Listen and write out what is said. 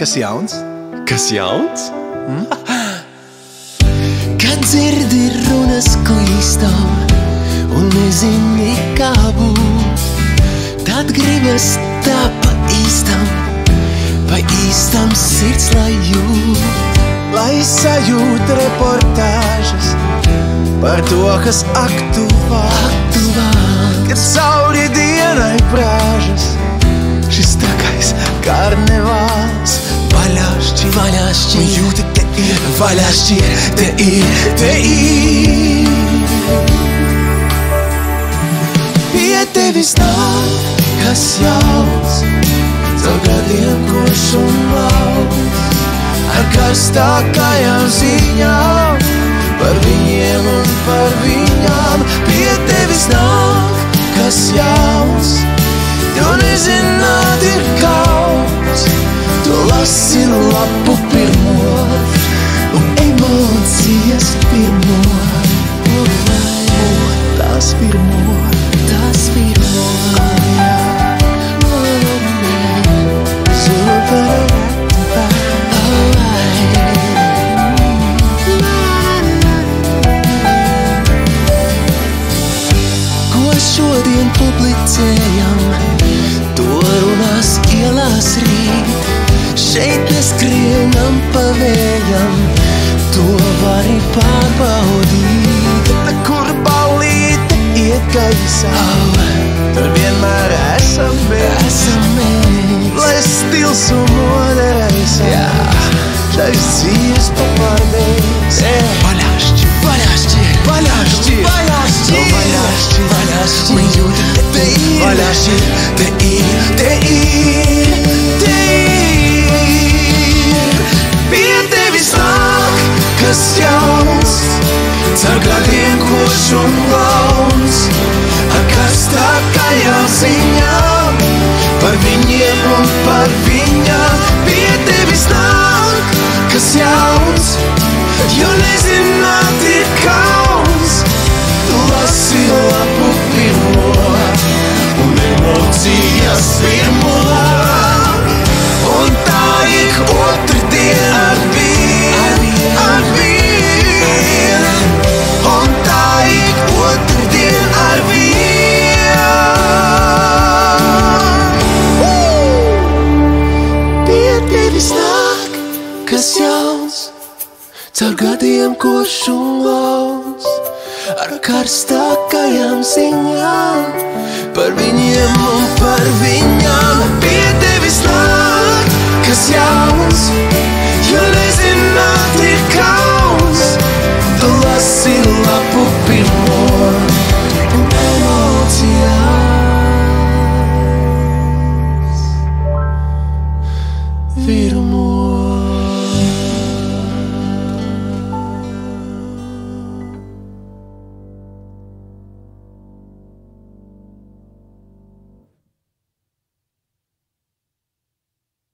Kas jauns? Kas jauns? Kad dzirdi runas klīstam un nezini, kā būt, tad gribas tā pa īstam sirds, lai jūt. Lai sajūt reportāžas par to, kas aktuvāk, kad sauli dienai prāžas. Šis takais karnevāls vaļāšķi, un jūti te ir vaļāšķi, te ir. Pie tevis nāk, kas jauns, caur gadiem koš un lauks, ar karstākajām ziņām par viņiem un par viņām. Pie tevis nāk, kas jauns, tu nezināt ir kauns, tu lasi lapu pirmo un emocijas pirmo, tās pirmo. Šodien publicējam, to runās ielās rīt. Šeit neskrienam pa vējam, to vari pārbaudīt. Kur ballīte iet gaisā, tur vienmēr esam mēs. Lai stils un moderēsā, šais dzīves papārdēs. Vaļāšķi, vaļāšķi, vaļāšķi, vaļāšķi, vaļāšķi, vaļāšķi, un jūti te ir, vaļāšķi, te ir, te ir, te ir. Pie tevis nāk, kas jauns, caur gadiem koš un launs, ar karstākajām ziņām par viņiem un par viņām. Pie tevis nāk, kas jauns, jo nezināt ir kauns, tu lasi lapu pirmo un emocijas pirmo, un tā ik otrdien ar vien, un tā ik otrdien ar vien. Pie tevis nāk, kas jauns, caur gadiem koš un launs, ar karstākajām ziņām par viņiem un par viņām. Pie tevis nāk, kas jauns,